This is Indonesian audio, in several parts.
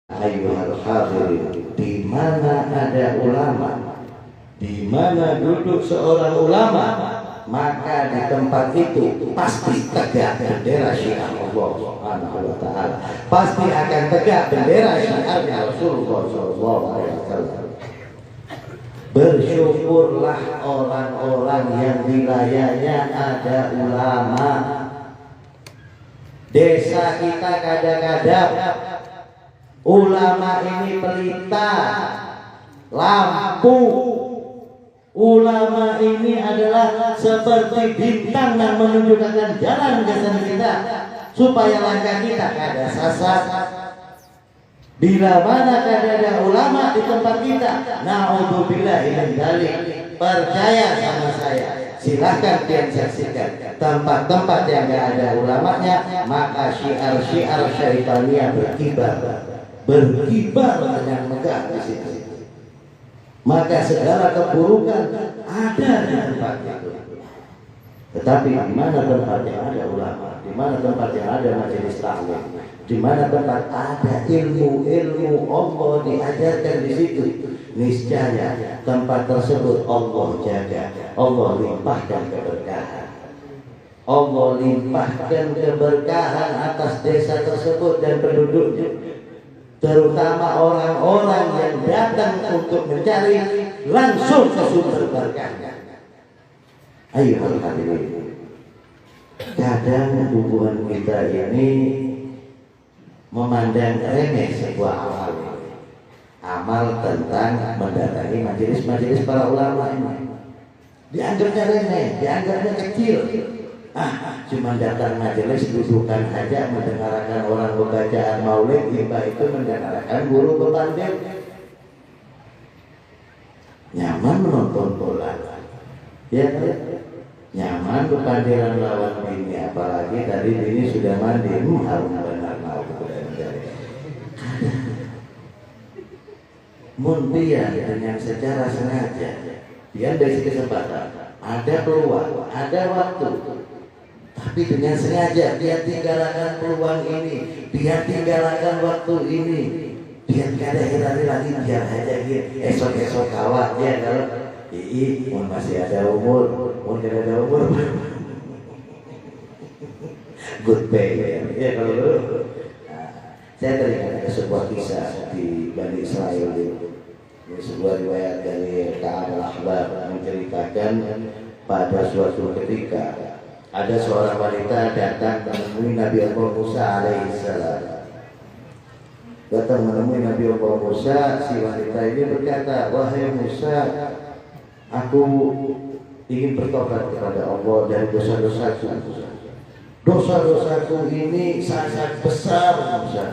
Ayyuhal hadirin, di mana ada ulama, di mana duduk seorang ulama, maka di tempat itu pasti tegak bendera syiar Allah Subhanahu wa taala. Pasti akan tegak bendera syiarnya Rasulullah sallallahu alaihi wasallam. Bersyukurlah orang-orang yang wilayahnya ada ulama. Desa kita kadang-kadang ulama ini pelita, lampu. Ulama ini adalah seperti bintang yang menunjukkan jalan kesan kita, supaya langkah kita kada sasar. Bila mana ada ulama di tempat kita, naudzubillah min dzalik, percaya sama saya, silahkan kalian saksikan tempat-tempat yang tidak ada ulamanya, maka syiar-syiar syaitania berkibar dengan megah di situ. Maka segala keburukan ada di tempat itu. Tetapi di mana tempat yang ada ulama, di mana tempat yang ada majelis taklim, di mana tempat ada ilmu Allah diajarkan di situ, niscaya tempat tersebut Allah jaga, Allah limpahkan keberkahan. Allah limpahkan keberkahan atas desa tersebut dan penduduknya, terutama orang-orang yang datang untuk mencari langsung ke sumber berkahnya. Ayo hadirin, kadang hubungan kita ini memandang remeh sebuah amal tentang mendatangi majelis-majelis para ulama ini. Dianggapnya remeh, dianggapnya kecil. Cuma datang majelis dudukan aja, mendengarkan orang bacaan maulid, hibah itu mendengarkan guru berpandil. Nyaman menonton bola, ya kan? Nyaman berpandilan lawan bini, apalagi tadi bini sudah mandi, harum benar mau muntian dengan secara sengaja. Dia dari kesempatan, ada peluang, ada waktu, tapi dengan sengaja dia tinggalkan peluang ini, dia tinggalkan waktu ini, dia kada hirari lagi, biar aja dia esok-esok kawat dia kalau mun masih ada umur, mun kada ada umur good pay ya kalau dulu. Saya teringat ada sebuah kisah di Bani Israel itu. Ini sebuah riwayat dari Ka'ab al-Ahbar menceritakan pada suatu ketika ada seorang wanita datang menemui Nabi Allah Musa alaihissalam. Datang menemui Nabi Allah Musa, si wanita ini berkata, "Wahai Musa, aku ingin bertobat kepada Allah dari dosa-dosaku. Dosa-dosaku ini sangat besar, Musa."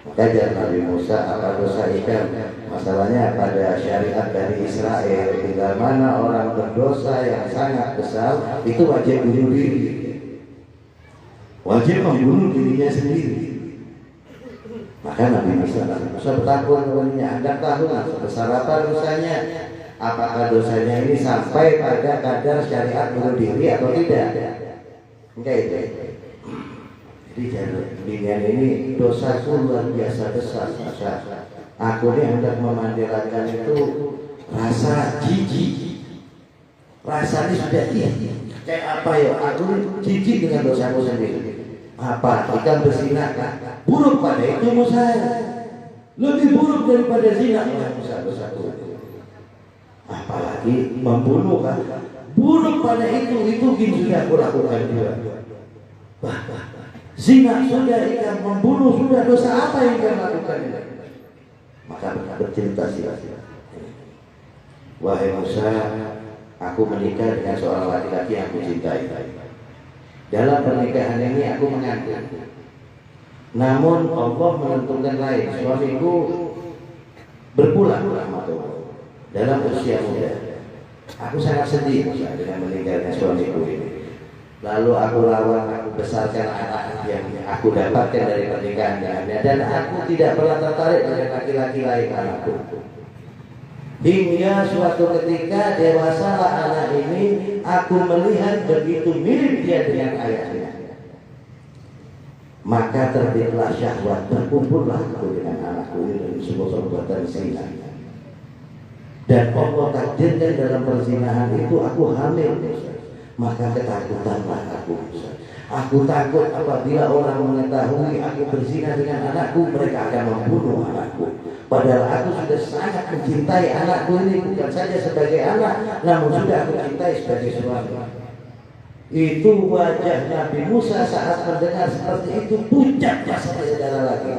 Kajian Nabi Musa, apa dosa ikan? Masalahnya pada syariat dari Israel, bila mana orang berdosa yang sangat besar, itu wajib bunuh diri, wajib membunuh dirinya sendiri. Maka Nabi Musa bertakwa kepadanya, Anda tahu sebesar apa dosanya? Apakah dosanya ini sampai pada kadar syariat bunuh diri atau tidak? Enggak itu. Jadi dengan ini dosaku luar biasa besar. Aku ini hendak memandilakan itu rasa jijik. Rasanya sudah kayak apa ya? Aku jijik dengan dosaku sendiri. Apa? Ikan berzina kan? Buruk pada itu Musa. Lebih buruk daripada zina dosaku. Apalagi membunuh kan? Buruk pada itu sudah aku lakukan juga. Zina sudah, ikan membunuh sudah, dosa apa yang dia lakukan? Maka bercerita sila. Wahai Musa, aku menikah dengan seorang laki-laki yang aku cintai. Dalam pernikahan ini aku mengandung. Namun Allah menentukan lain. Suamiku berpulang dalam usia muda. Aku sangat sedih dengan meninggalnya suamiku ini. Lalu aku rawat, aku besarkan anak yang aku dapatkan dari pernikahan dengannya, dan aku tidak pernah tertarik dengan laki-laki lain anakku. Hingga suatu ketika dewasalah anak ini, aku melihat begitu mirip dia dengan ayahnya. Maka terbitlah syahwat, berkumpullah aku dengan anakku ini dari sebuah perbuatan zina. Dan Allah takdirkan dalam perzinahan itu aku hamil. Maka ketakutanlah aku. Aku takut apabila orang mengetahui aku berzina dengan anakku, mereka akan membunuh anakku. Padahal aku sudah sangat mencintai anakku ini, bukan saja sebagai anak, namun sudah aku cintai sebagai suami. Itu wajah Nabi Musa saat mendengar seperti itu, pucat sampai darah lagi.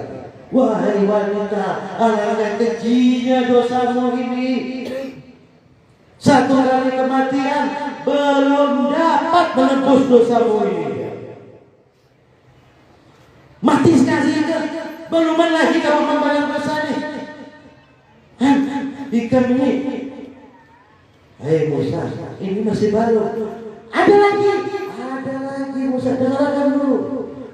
Wahai wanita, alangkah kejinya dosamu ini. Satu kali kematian belum dapat menebus dosamu ini. Mati sekali belum lagi kamu membayar dosanya. Ikan ini, hei Musa, ini masih baru. Ada lagi Musa, dengarkan dulu.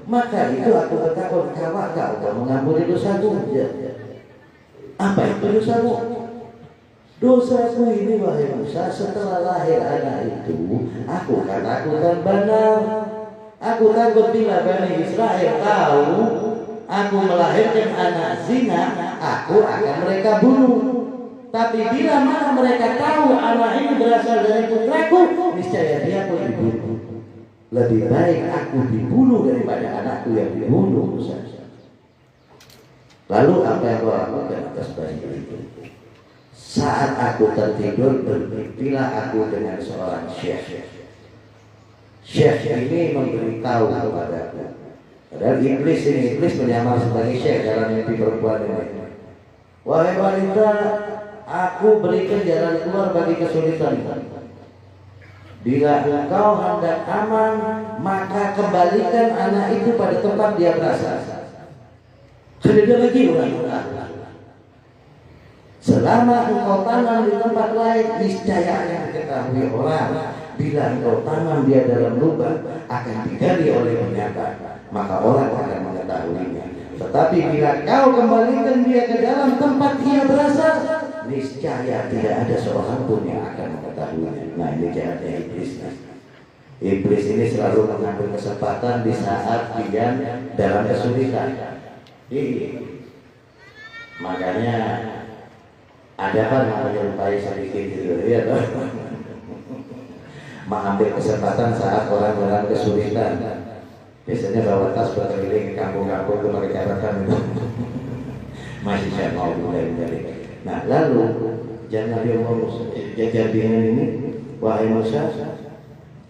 Maka itu aku bertakwa kau mengampuni dosaku. Apa itu dosamu? Dosaku ini wahai Musa, setelah lahir anak itu, aku katakan benar. Aku takut bila Bani Israel tahu aku melahirkan anak zina, aku akan mereka bunuh. Tapi bila mana mereka tahu anak ini berasal dari putraku, niscaya dia pun dibunuh. Lebih baik aku dibunuh daripada anakku yang dibunuh. Lalu apa yang kau lakukan atas bayi itu? Saat aku tertidur, bermimpilah aku dengan seorang syekh. Syekh ini memberitahu kepadaku. Padahal iblis menyamar sebagai syekh dalam mimpi perempuan ini. Wahai wanita, aku berikan jalan keluar bagi kesulitan. Bila engkau hendak aman, maka kembalikan anak itu pada tempat dia berasal. Tidak lagi orang-orang. Selama engkau tanam di tempat lain, niscaya akan diketahui orang. Bila engkau tanam dia dalam lubang, akan digali oleh binatang, maka orang akan mengetahuinya. Tetapi bila kau kembalikan dia ke dalam tempat dia berasal, niscaya tidak ada seorang pun yang akan mengetahuinya. Nah, ini jahatnya iblis. Iblis ini selalu mengambil kesempatan di saat dia dalam kesulitan. Makanya ada apa menyerupai sedikit gitu ya, mengambil kesempatan saat orang-orang kesulitan. Biasanya bawa tas berkeliling ke kampung-kampung itu pakai catatan itu. Masih saya mau mulai. Nah, lalu jangan Nabi Musa jajar dengan ini, wahai Musa,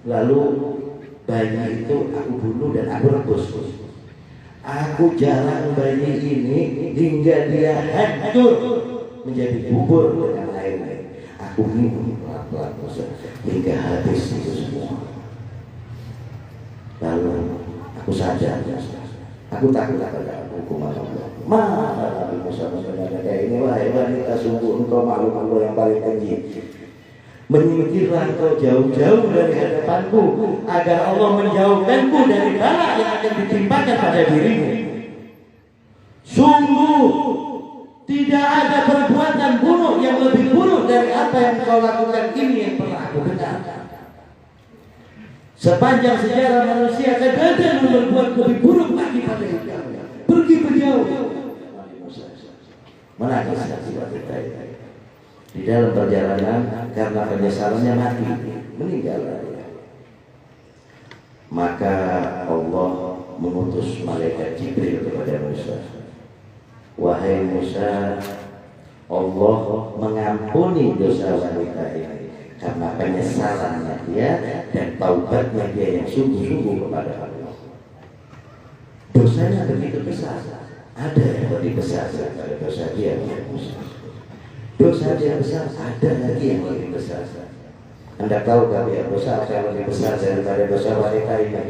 lalu bayi itu aku bunuh dan aku rebus. Aku jalan bayi ini hingga dia hancur menjadi bubur dengan air. Aku minum pelan-pelan hingga habis itu semua. Lalu aku sadar, aku takut pada hukuman Allah. Maka Nabi Musa sebenarnya kayak ini, wahai wanita, sungguh engkau makhluk Allah yang paling tinggi. Menyingkirlah engkau jauh-jauh dari hadapanku, agar Allah menjauhkanku dari bala yang akan ditimpakan pada dirimu. Sungguh tidak ada perbuatan buruk yang lebih buruk dari apa yang kau lakukan ini yang pernah aku dengar. Sepanjang sejarah manusia tidak ada yang berbuat lebih buruk lagi pada kamu. Pergi berjauh. Menangis wanita di dalam perjalanan karena penyesalannya mati, meninggal. Maka Allah mengutus malaikat Jibril kepada Musa. Wahai Musa, Allah mengampuni dosa wanita ini karena penyesalannya dia dan taubatnya dia yang sungguh-sungguh kepada Allah. Dosanya begitu besar, ada yang lebih besar daripada dosa dia. Dosa dia besar, ada lagi yang lebih besar. Anda tahu gak ya dosa yang lebih besar daripada dosa wanita ini?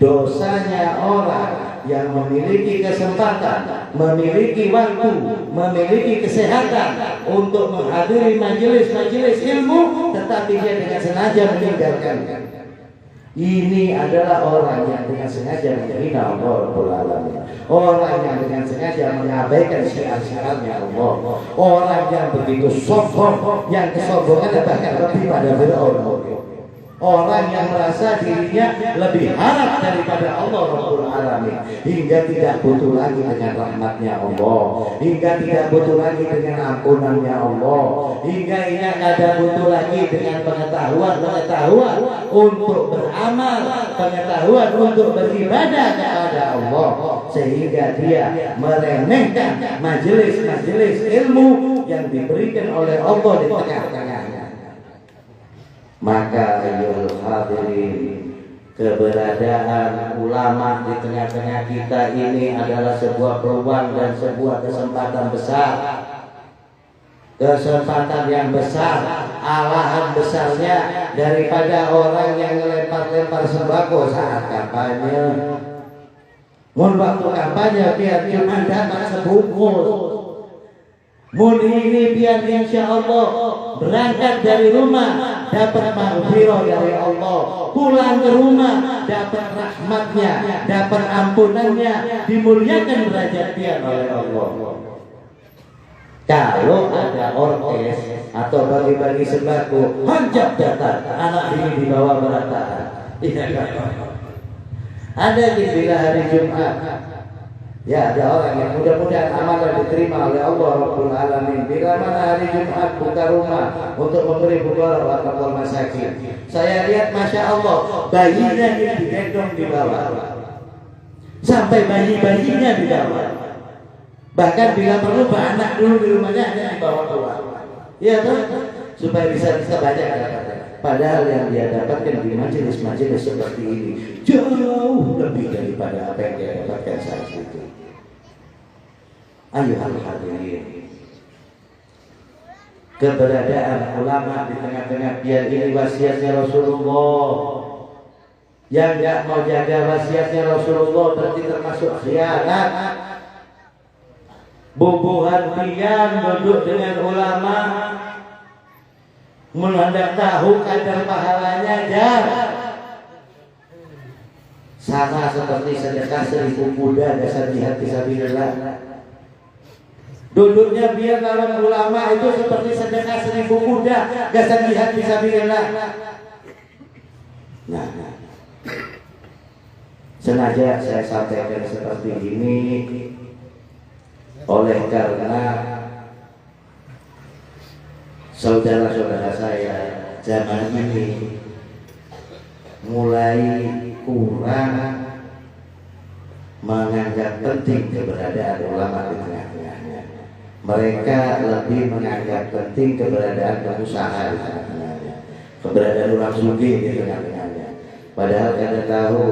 Dosanya orang yang memiliki kesempatan, memiliki waktu, memiliki kesehatan untuk menghadiri majelis-majelis ilmu, tetapi dia dengan sengaja meninggalkan. Ini adalah orang yang dengan sengaja menghina Allah Rabbul Alamin. Orang yang dengan sengaja mengabaikan syiar-syiarnya Allah. Orang yang begitu sombong, yang kesombongan bahkan lebih pada Fir'aun. Orang yang merasa dirinya lebih harap daripada Allah Rabbul Alamin, hingga tidak butuh lagi dengan rahmatnya Allah, hingga tidak butuh lagi dengan ampunannya Allah, hingga ia tidak butuh lagi dengan pengetahuan untuk beramal, pengetahuan untuk beribadah kepada Allah, sehingga dia meremehkan majelis-majelis ilmu yang diberikan oleh Allah di tengah-tengahnya. Maka ayyuhal hadirin, keberadaan ulama di tengah-tengah kita ini adalah sebuah peluang dan sebuah kesempatan besar. Kesempatan yang besar, alahan besarnya daripada orang yang lempar-lempar sembako saat kampanye. Mun waktu kampanye biar cuma dapat sebungkus. Mun ini biar insya Allah berangkat dari rumah dapat maghfirah dari Allah, pulang ke rumah dapat rahmatnya, dapat ampunannya, dimuliakan derajatnya oleh Allah. Kalau ada orkes atau bagi-bagi sembako, hancap datang anak ini dibawa berataan. Ada bila hari Jumat, ya ada orang yang mudah-mudahan amalan diterima oleh Allah Rabbul Alamin. Bila mana hari Jumat buka rumah untuk memberi buka warga masakin, saya lihat Masya Allah bayinya ini digendong di bawah, sampai bayi-bayinya di bawah. Bahkan bila perlu anak dulu di rumahnya hanya dibawa keluar, ya tuh, supaya bisa baca kata-kata. Padahal yang dia dapatkan di majelis-majelis seperti ini jauh lebih daripada apa yang dia dapatkan saat itu. Ayyuhal hadirin, keberadaan ulama di tengah-tengah biar ini wasiatnya Rasulullah. Yang tidak mau jaga wasiatnya Rasulullah berarti termasuk khianat. Bubuhan pian duduk dengan ulama, menandak tahu kadar pahalanya jar. Sama seperti sedekah 1000 kuda dasar jihad fisabilillah. Duduknya biar lawan ulama itu seperti sedekah 1000 kuda dasar jihad fisabilillah. Nah, sengaja saya sampaikan seperti ini oleh karena saudara-saudara saya zaman ini mulai kurang menganggap penting keberadaan ulama di tengah-tengahnya. Mereka lebih menganggap penting keberadaan pengusaha di tengah-tengahnya, keberadaan orang sugih di tengah-tengahnya. Padahal kita tahu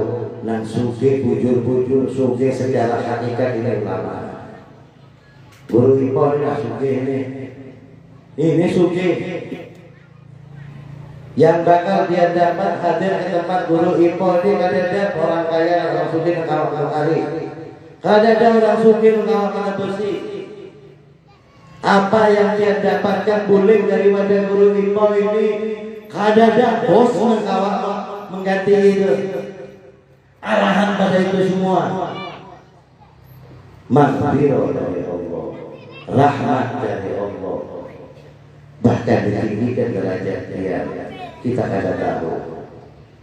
nang sugih bujur-bujur sugih secara hakikat ini ulama. Guru Ipon ini sugih ini sugih. Yang bakal dia dapat hadir ke tempat guru Ipon ini kadang-kadang orang kaya, orang sugih kalau kali. Kadang-kadang orang sugih kalau bersih. Apa yang dia dapatkan boleh dari wadah guru Ipon ini, kadang-kadang bos mengganti itu. Arahan pada itu semua. Maghfirah dari Allah, rahmat dari Allah, bahkan ditinggikan derajat dia. Kita kada tahu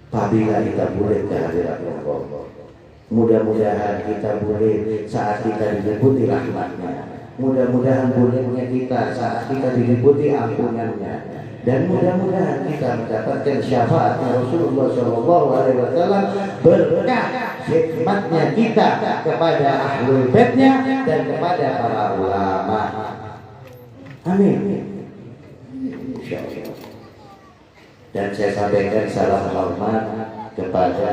apabila kita boleh kehadiran Allah. Mudah-mudahan kita boleh saat kita diliputi rahmatnya, mudah-mudahan bolehnya kita saat kita diliputi ampunannya, dan mudah-mudahan kita mendapatkan syafaatnya Rasulullah SAW berkah hikmatnya kita kepada ahlul baitnya dan kepada para ulama. Amin. Insyaallah. Dan saya sampaikan salam hormat kepada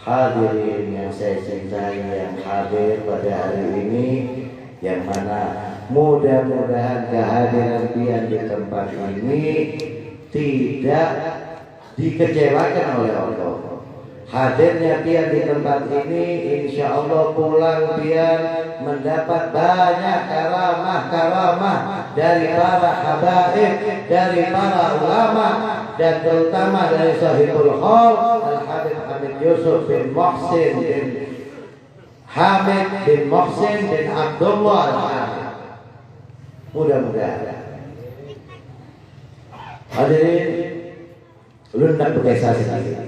hadirin yang saya cintai yang hadir pada hari ini, yang mana mudah-mudahan kehadiran pian di tempat ini tidak dikecewakan oleh Allah. Hadirnya pian di tempat ini insya Allah pulang pian mendapat banyak karamah dari para habaib, dari para ulama, dan terutama dari sahibul hal Al-Habib Hamid Yusuf bin Muhsin bin Hamid bin Muhsin bin Abdullah Al-Hamid. Mudah-mudahan hadirin, Ulun hendak berkisah sedikit.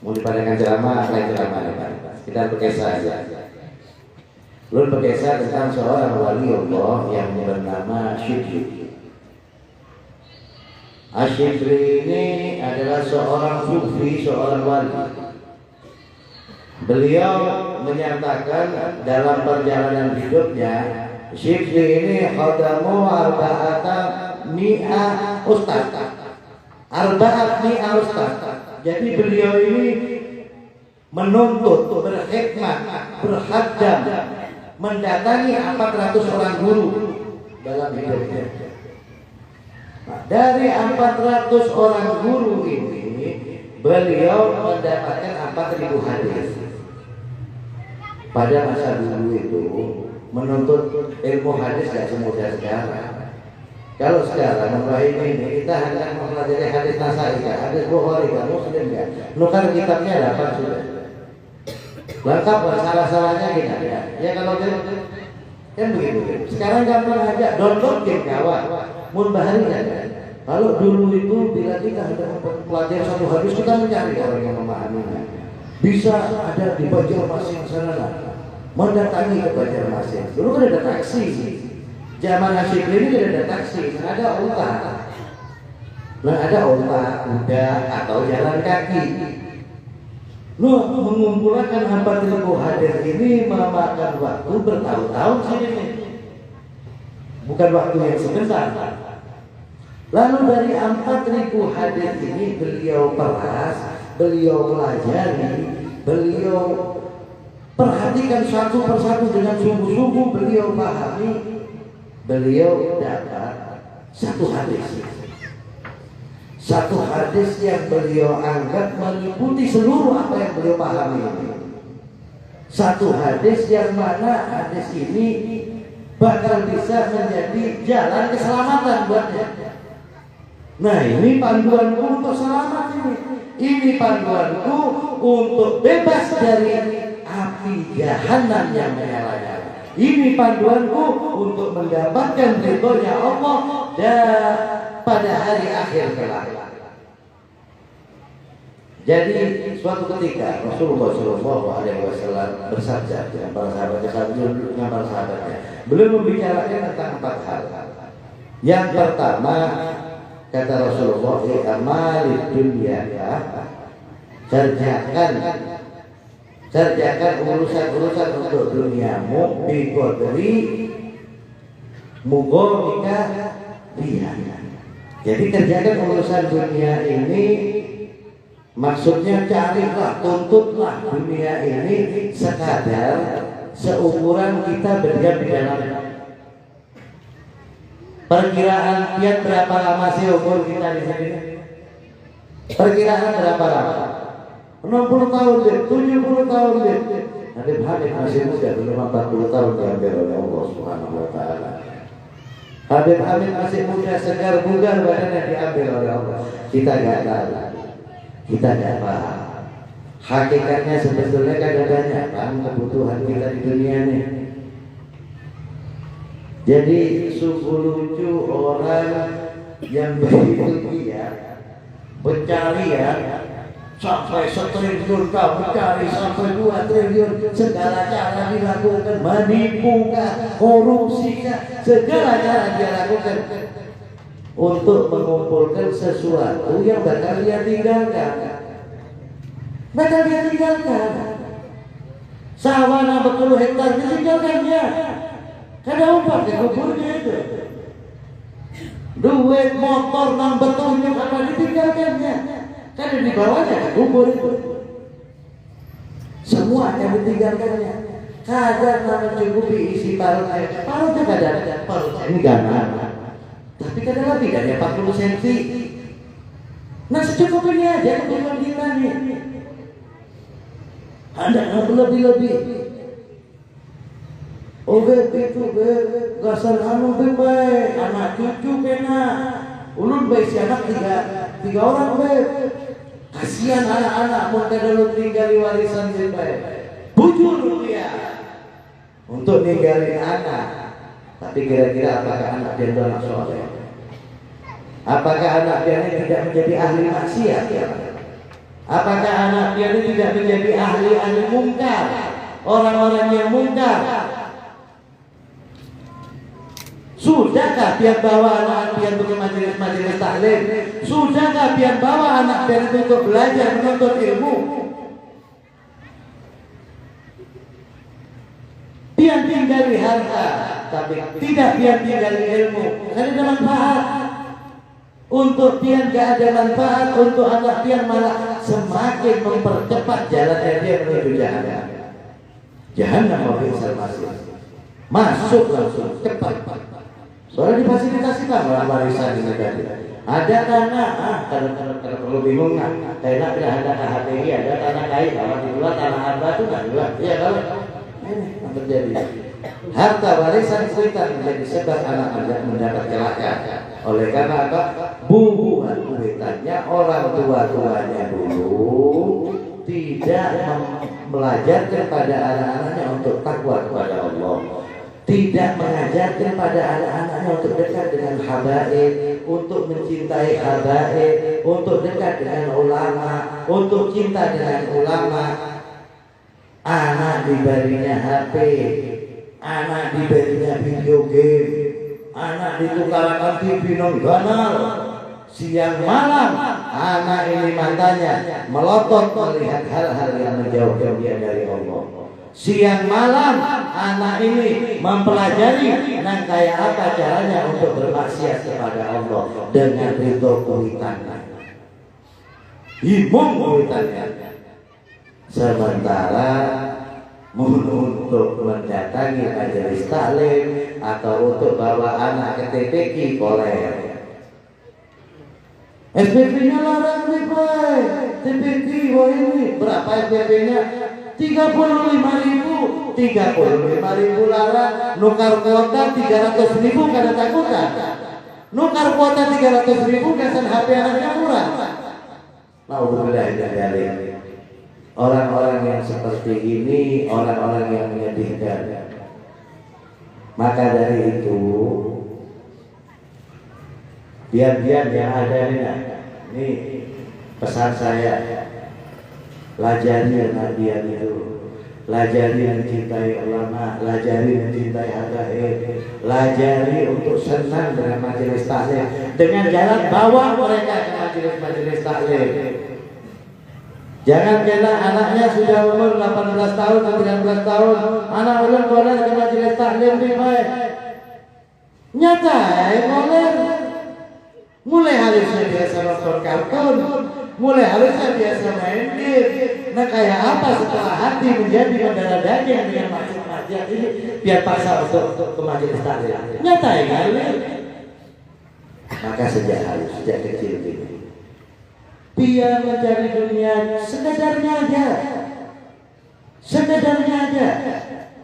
Mau dipanjangkan ceramah, lain ceramah kita berkisah aja. Ulun berkisah tentang seorang wali Allah yang bernama Syibli. Asyibli ini adalah seorang sufi, seorang wali. Beliau menyatakan dalam perjalanan hidupnya, Syibli ini khadamu arba'ata mi'a ustaz. Arba'at mi'a ustaz. Jadi beliau ini menuntut, berkhidmat, berkhadam, mendatangi 400 orang guru dalam hidupnya. Nah, dari 400 orang guru ini, beliau mendapatkan 4.000 hadis. Pada masa dulu itu menuntut ilmu hadis tidak semudah sekarang. Kalau sekarang ini kita hanya mempelajari hadis Nasai, hadis Bukhari, Muslim ya. Nukar kitabnya dapat sudah. Lengkap salah-salahnya kita ya. Ya kalau kan begitu. Sekarang gampang aja download game kawan. Mun bahari aja. Kalau dulu itu bila kita hendak mempelajari satu hadis kita mencari orang yang memahaminya. Bisa ada di Banjarmasin sana. Mendatangi ke Banjarmasin. Dulu kan ada taksi. Zaman Asyibli ini tidak ada taksi, ada unta. Nah ada unta, kuda atau jalan kaki. Loh, mengumpulkan 4.000 hadis ini memakan waktu bertahun-tahun sini. Bukan waktu yang sebentar. Lalu dari 4.000 hadis ini beliau peras, beliau pelajari, beliau perhatikan satu persatu dengan sungguh-sungguh, beliau pahami. Beliau dapat satu hadis yang beliau anggap meliputi seluruh apa yang beliau pahami. Satu hadis yang mana hadis ini bakal bisa menjadi jalan keselamatan buatnya. Nah ini panduanku untuk selamat ini. Ini panduanku untuk bebas dari api jahanam yang menyala-nyala. Ini panduanku untuk mendapatkan ridhonya Allah dan pada hari akhir kelak. Jadi suatu ketika Rasulullah SAW bersabda dengan para sahabatnya, beliau membicarakan tentang 4 hal. Yang pertama kata Rasulullah, amalid dunya, kerjakan urusan-urusan untuk duniamu bi qadri mughamika biha. Jadi kerjakan urusan dunia ini, maksudnya carilah, tuntutlah dunia ini sekadar seukuran kita berdiam di dalamnya. Perkiraan kiat berapa lama sih umur kita di sini? Perkiraan berapa lama? 60 tahun deh, 70 tahun deh. Habib Hamid masih muda, belum 40 tahun diambil oleh Allah Subhanahu wa taala. Habib Hamid masih muda, segar bugar badannya diambil oleh Allah. Kita enggak tahu. Kita enggak paham. Hakikatnya sebetulnya kan ada banyak kebutuhan kita di dunia ini. Jadi sungguh lucu orang yang begitu dia mencari ya sampai 1 triliun, mencari sampai 2 triliun, segala cara dilakukan, menipu kah, korupsi kah, segala cara dia lakukan untuk mengumpulkan sesuatu yang bakal dia tinggalkan. Sawah 60 hektar ditinggalkannya. Kada umpat ke kuburnya itu. Duit motor 6 betonnya apa ditinggalkannya. Kada dibawanya ke kubur itu. Semua yang ditinggalkannya. Kada mencukupi isi parutnya. Parutnya kada ada. Parutnya ini ganas. Tapi kada lebih dari 40 cm. Nah secukupnya aja kebutuhan kita nih. Ada lebih-lebih. Oke itu gasan anu baik, anak cucu kena. Ulun baik si anak tiga orang baik. Kasihan anak-anak mau kada tinggali warisan baik. Bujur dia untuk ninggalin anak. Tapi kira-kira apakah anak dia itu anak soleh? Apakah anak pianista tidak menjadi ahli maksiat? Apakah anak pianista tidak menjadi ahli mungkar? Orang-orang yang mungkar. Sudahkah pian bawa anak pian untuk majelis taklim? Sudahkah pian bawa anak pian untuk belajar menuntut ilmu? Pian tinggali harta, tapi tidak pian tinggali ilmu. Karena ada manfaat. Untuk pian gak ada manfaat, untuk anak pian malah semakin mempercepat jalan dia menuju jahanam. Jahanam mabisal masuk. Masuk langsung cepat. Soalnya difasilitasi lah warisan ini tadi. Ada tanah, kalau perlu bingung nggak? Tanah tidak ada KHTI, ada tanah kain, kalau di luar tanah harta itu nggak luar. Iya kalau ini yang terjadi. Harta warisan kita menjadi sebab anak-anak mendapat celaka. Oleh karena apa? Bubuhan kuitannya orang tua-tuanya dulu tidak belajarkan pada anak-anaknya untuk takwa kepada Allah. Tidak mengajarkan pada anak-anaknya untuk dekat dengan habaib, untuk mencintai habaib, untuk dekat dengan ulama, untuk cinta dengan ulama. Anak diberinya HP, anak diberinya video game, anak ditukarkan TV non-ganal. Siang malam anak ini matanya melotot melihat hal-hal yang menjauhkan dia dari Allah. Siang malam anak ini mempelajari kayak apa caranya untuk bermaksiat kepada Allah dengan ridho kuitannya, himung kuitannya. Sementara untuk mendatangi majelis taklim atau untuk bawa anak ke TPQ koler. SPP-nya larang nih Pak. TPQ ini berapa SPP-nya? 35.000 larang. Nukar kuota 300.000 karena takutan. Nukar kuota 300.000 kesan HP anaknya murah. Alhamdulillah dari orang-orang yang seperti ini, orang-orang yang menyedihkan. Maka dari itu, biar yang ada ini pesan saya. Lajari anak dia itu, lajari mencintai ulama, lajari mencintai habaib, lajari untuk senang dengan majelis taklim, dengan jalan bawa mereka ke majelis taklim. Jangan kena anaknya sudah umur 18 tahun atau 19 tahun, anak ulun boleh ke majelis taklim lebih baik. Nyata, mulai harusnya biasa nonton kartun, mulai harusnya biasa main game. Nah kayak apa setelah hati menjadi mendarah daging dengan maksiat ini, biar paksa untuk ke majelis taklim. Nyata ya kan? Maka sejak kecil ini dia mencari dunia sekedarnya aja.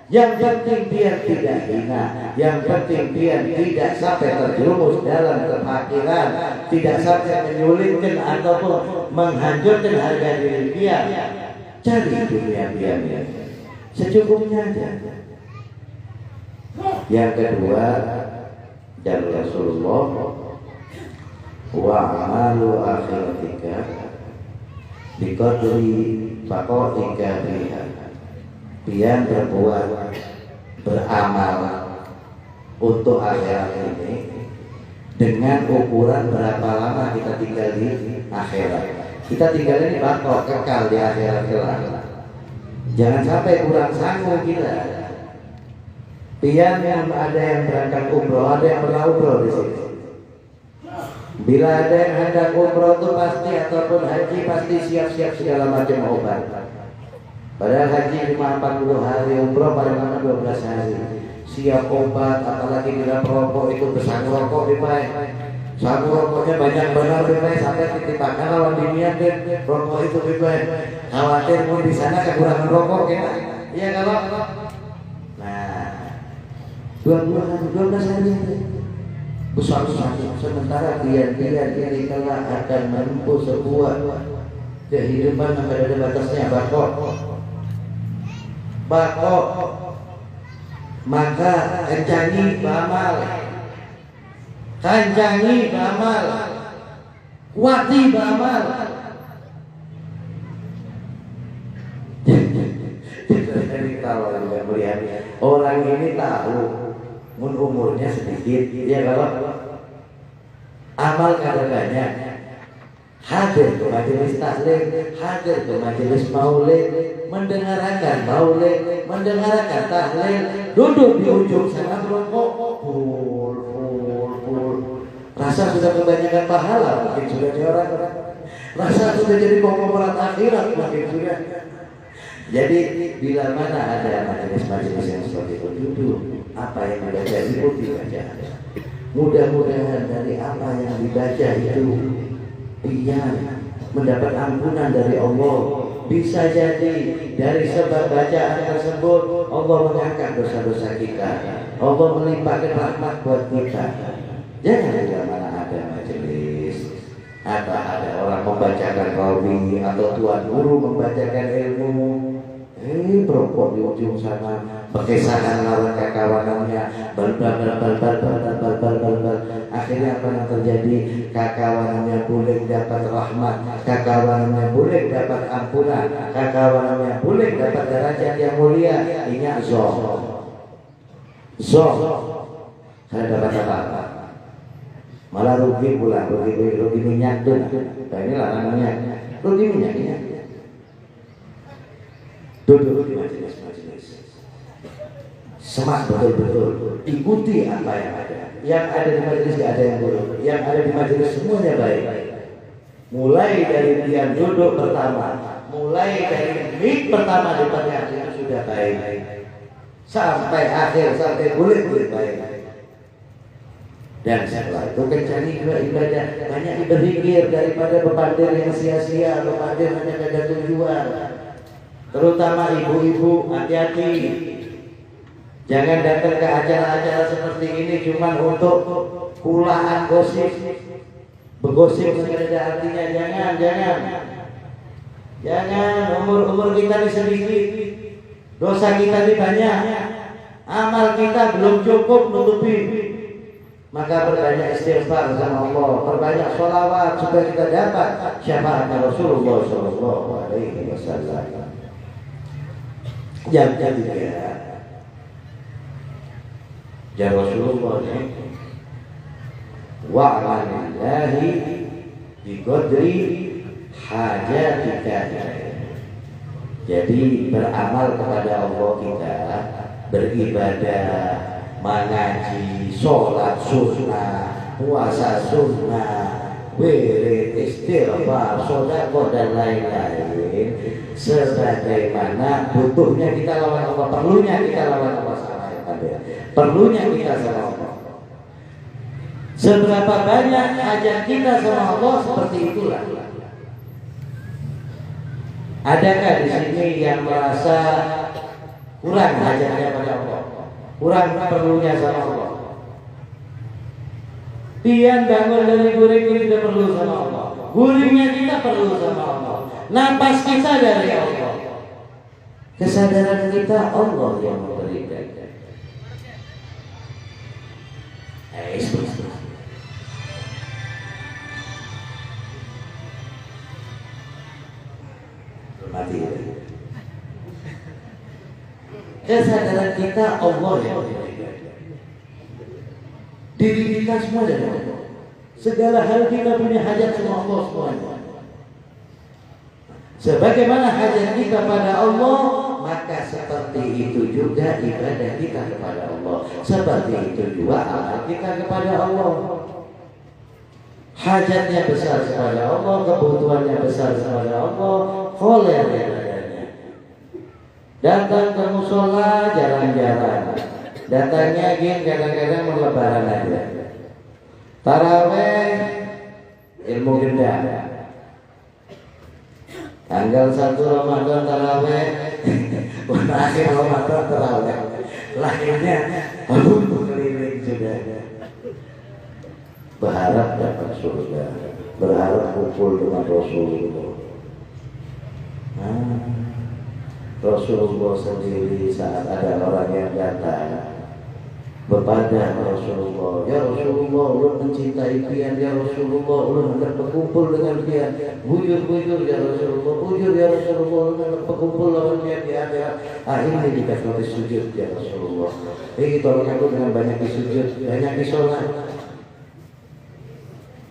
Yang penting dia tidak hina, yang penting dia tidak sampai terjerumus dalam kefakiran, tidak sampai menyulitkan ataupun menghancurkan harga diri dia. Cari dunia dia secukupnya aja. Yang kedua, dari Rasulullah, wa amalu akhiratika biqadri baqaika biha. Pian berbuat, beramal untuk akhirat ini dengan ukuran berapa lama kita tinggal di akhirat. Kita tinggal ini bakal kekal di akhirat kelak. Jangan sampai kurang sanggup kita. Pian yang ada yang berangkat umroh, ada yang pernah umroh di sini. Bila ada yang hendak umroh itu pasti ataupun haji pasti siap-siap segala macam obat. Padahal haji cuma 40 hari, umroh paling lama 12 hari. Siap obat, apalagi bila perokok itu besar rokok dipakai. Saku rokoknya banyak benar dipakai sampai titipakan lawan diniat deh. Rokok itu dipakai. Khawatir mau di sana kekurangan rokok ya. Iya kalau. Nah, 12 hari. Besar. Sementara dia kelak akan menempuh sebuah kehidupan yang ada batasnya bakok. Maka encangi beramal. kancangi beramal, kuati beramal. Jadi kalau anda melihat orang ini tahu umurnya sedikit, ya kalau amal kada banyak, hadir ke majelis taklim, hadir ke majelis maulid, mendengarkan maulid, mendengarkan tahlil, duduk di ujung sana merokok, rasa sudah kebanyakan pahala, mungkin sudah di orang, rasa sudah jadi konglomerat akhirat, mungkin sudah. Jadi bila mana ada majelis-majelis yang seperti itu, duduk, apa yang dibaca ikuti bacaan. Mudah-mudahan dari apa yang dibaca itu biar mendapat ampunan dari Allah. Bisa jadi dari sebab bacaan tersebut Allah mengangkat dosa-dosa kita, Allah melimpahkan rahmat buat kita. Jangan bila mana ada majelis, ada orang membacakan rawi atau tuan guru membacakan ilmu, perempuan di ujung sana berkesahan lawan kakawanannya, akhirnya apa yang terjadi? Kakawanannya boleh dapat rahmat, kakawanannya boleh dapat ampunan, kakawanannya boleh dapat derajat yang mulia. Ini zon saya dapat apa? Malah rugi pula, rugi minyak tuh. Nah, ini lah namanya rugi minyaknya. Duduk di majelis-majelis, semak betul-betul, ikuti apa yang ada. Yang ada di majelis tidak ada yang buruk, yang ada di majelis semuanya baik. Mulai dari diam duduk pertama, mulai dari mic pertama di tengah itu sudah baik, sampai akhir, sampai kulit baik. Dan setelah itu kencani ibadah, banyak berzikir daripada bepandir yang sia-sia, bepandir hanya ada tujuan. Terutama ibu-ibu, hati-hati, jangan datang ke acara-acara seperti ini cuma untuk kulaan gosip, begosip tidak ada artinya. Jangan. Umur kita ini sedikit, dosa kita ini banyak, amal kita belum cukup nutupi. Maka berbanyak istighfar sama Allah, berbanyak sholawat supaya kita dapat syafaatnya Rasulullah SAW. Yang ketiga, ya Rasulullah wa'alallahi biqadri hajatika. Jadi beramal kepada Allah kita, beribadah, mengaji, sholat sunnah, puasa sunnah, wirid, istighfar, sedekah dan lain-lain, sebagaimana butuhnya kita lawan Allah, perlunya kita lawan Allah sama yang perlunya kita sama Allah. Seberapa banyak hajat kita sama Allah, seperti itulah. Adakah di sini yang merasa kurang hajatnya pada Allah, kurang perlunya sama Allah? Pian bangun dari guring tidak perlu sama Allah, guringnya kita perlu sama Allah, napas kita dari Allah, kesadaran kita Allah yang memberikan. Mati. Kesadaran kita Allah yang memberikan. Diri kita semua dari Allah. Segala hal kita punya hajat sama Allah semuanya. Sebagaimana hajat kita pada Allah, maka seperti itu juga ibadah kita kepada Allah. Seperti itu juga amal kita kepada Allah. Hajatnya besar kepada Allah, kebutuhannya besar kepada Allah, kholer ibadahnya. Datang ke musola jalan-jalan, datangnya gini kadang-kadang mau lebaran aja. Taraweh ilmu gendang. Tanggal 1 Ramadan taraweh, akhir Ramadan taraweh. Lahirnya keliling sudah. Berharap dapat surga, berharap kumpul dengan Rasulullah. Rasulullah sendiri saat ada orang yang datang bepada Rasulullah, ya Rasulullah, ulun mencintai pian, ya Rasulullah, ulun hendak berkumpul dengan pian, bujur ya Rasulullah, bujur ya Rasulullah, ulun hendak berkumpul dengan pian di akhirat. Ini dikasih sujud ya Rasulullah. Tolong aku dengan banyak disujud, banyak disolat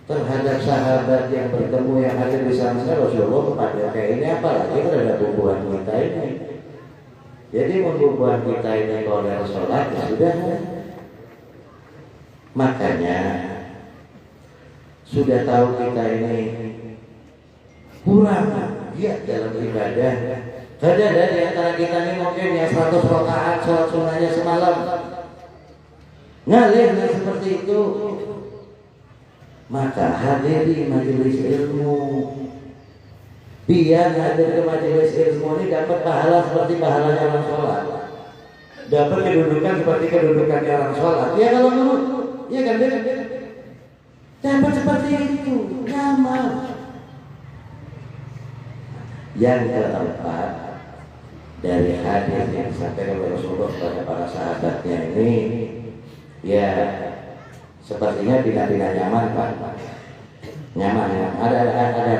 terhadap sahabat yang bertemu yang ada di sana. Rasulullah kepada kayak ini apalagi terhadap hubungan kita ini. Jadi hubungan kita ini kalau ada sholat ya sudah. Makanya sudah tahu kita ini kurang giat dalam ibadah. Ada di antara kita ini mungkin ya 100 rakaat sholat sunnahnya semalam, ngalir seperti itu. Maka hadiri majelis ilmu. Biar hadir ke majelis ilmu ini dapat pahala seperti pahalanya orang sholat, dapat kedudukan seperti kedudukan orang sholat. Ya kalau menurut, ya kan dia dapat seperti itu, nyaman. Yang keempat dari hadis yang disampaikan oleh Rasulullah kepada para sahabatnya ini, ya sepertinya tidak nyaman Pak. Nyaman ya, ada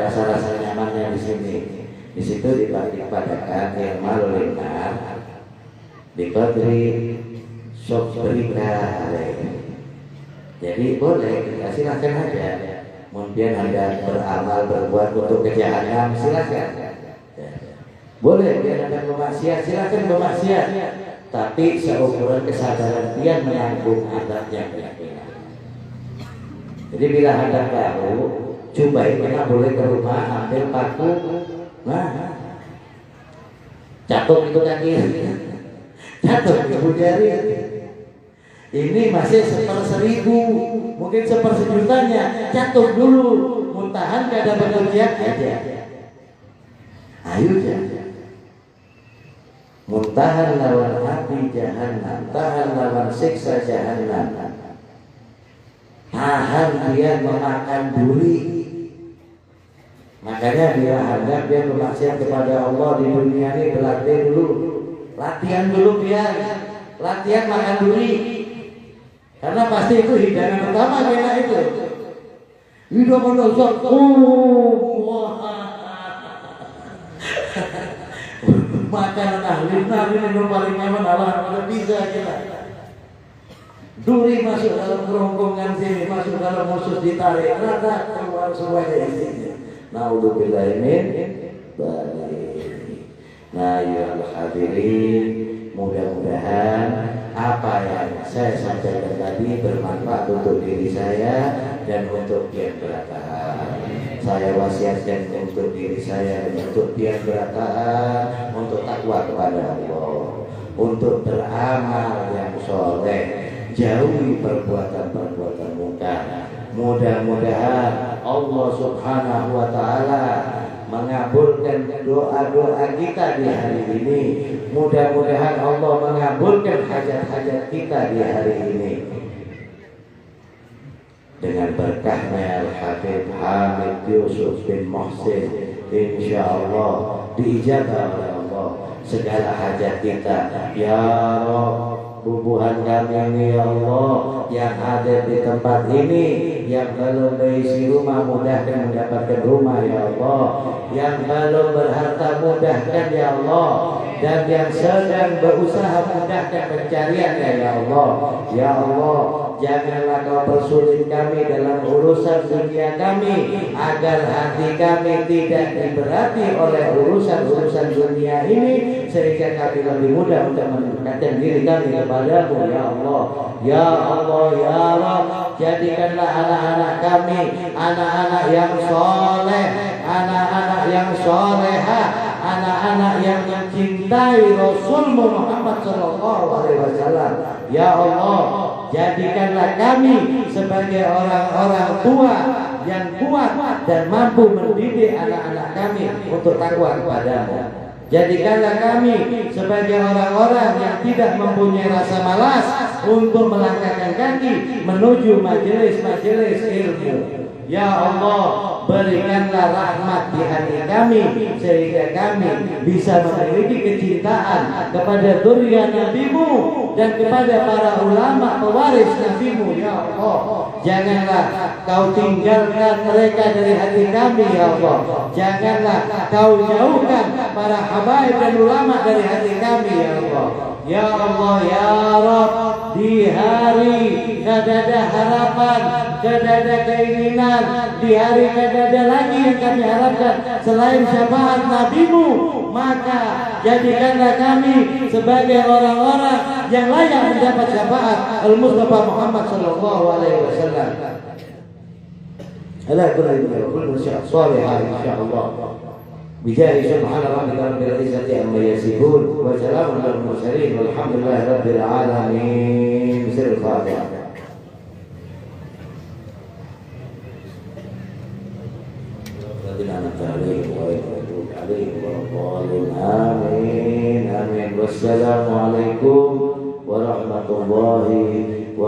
rasa-rasa nyamannya di sini. Di situ dipadakan yang malu linar, diberi sobrika. Jadi boleh, silakan aja. Mungkin Anda beramal berbuat untuk kejahatan, silakan. Boleh dia Anda bermaksiat, silakan bermaksiat. Tapi seukuran kesadaran dia menanggung adabnya keyakinan. Jadi bila Anda tahu, cobain karena boleh ke rumah ambil paku, nah, catuk itu kaki, catuk ibu jari. Ini masih 1/1000, mungkin 1/100.000-nya, catuk dulu, muntahan gak ada pengertian aja. Ayo aja. Muntahan lawan api jahannam, tahan lawan siksa jahannam. Tahan dia memakan duri. Makanya dia anggap dia bermaksiat kepada Allah di dunia ini berlatih dulu. Latihan dulu biar latihan makan duri. Karena pasti itu hidangan pertama kena itu. Hidup menusuk. Makanan ahli minum paling nyaman Allah bisa kita. Duri masuk dalam kerongkongan sini, masuk dalam musus ditarik, rata keluar semuanya isinya. Naudzubillah min dzalik. Nah, ya hadirin, mudah-mudahan apa yang saya sampaikan tadi bermanfaat untuk diri saya dan untuk pian berataan. Saya wasiatkan untuk diri saya dan untuk pian berataan, untuk takwa kepada Allah, untuk beramal yang soleh. Jauhi perbuatan-perbuatan munkar. Mudah-mudahan Allah Subhanahu wa taala mengabulkan doa-doa kita di hari ini. Mudah-mudahan Allah mengabulkan hajat-hajat kita di hari ini. Dengan berkahnya Al-Habib Hamid Yusuf bin Muhsin, insyaallah diijabah oleh Allah segala hajat kita. Ya Rabb, bubuhan kami ini ya Allah yang ada di tempat ini, yang belum berisi rumah mudahkan mendapatkan rumah ya Allah, yang belum berharta mudahkan ya Allah, dan yang sedang berusaha mudahkan pencariannya ya Allah. Ya Allah, janganlah kau persulit kami dalam urusan dunia kami, agar hati kami tidak diberati oleh urusan-urusan dunia ini, sehingga kami lebih mudah untuk mendekatkan diri kami kepadamu ya Allah. Ya Allah, ya Rabb, jadikanlah anak-anak kami anak-anak yang soleh, anak-anak yang soleha, anak-anak yang mencintai Rasulmu Muhammad sallallahu alaihi wasallam. Ya Allah, jadikanlah kami sebagai orang-orang tua yang kuat dan mampu mendidik anak-anak kami untuk takwa kepadamu. Jadikanlah kami sebagai orang-orang yang tidak mempunyai rasa malas untuk melangkahkan kaki menuju majelis-majelis ilmu. Ya Allah, berikanlah rahmat di hati kami sehingga kami bisa memiliki kecintaan kepada zuriat Nabi-Mu dan kepada para ulama pewaris Nabi-Mu ya Allah. Janganlah Kau tinggalkan mereka dari hati kami ya Allah. Janganlah Kau jauhkan para habaib dan ulama dari hati kami ya Allah. Ya Allah ya Rabb, di hari kadada harapan, kadada keinginan, di hari kadada lagi yang kami harapkan selain syafaat Nabi-Mu, maka jadikanlah kami sebagai orang-orang yang layak mendapat syafaat Al-Mustafa Muhammad sallallahu alaihi wasallam. Ala kulli syai'in salihah insyaallah. بجاه سبحان ربك رب العزة عما يصفون وسلام على المرسلين والحمد لله رب العالمين. بسر الفاتحة. الذين أنعمت عليهم غير المغضوب عليهم ولا الضالين. آمين آمين. والسلام عليكم ورحمة الله وبركاته.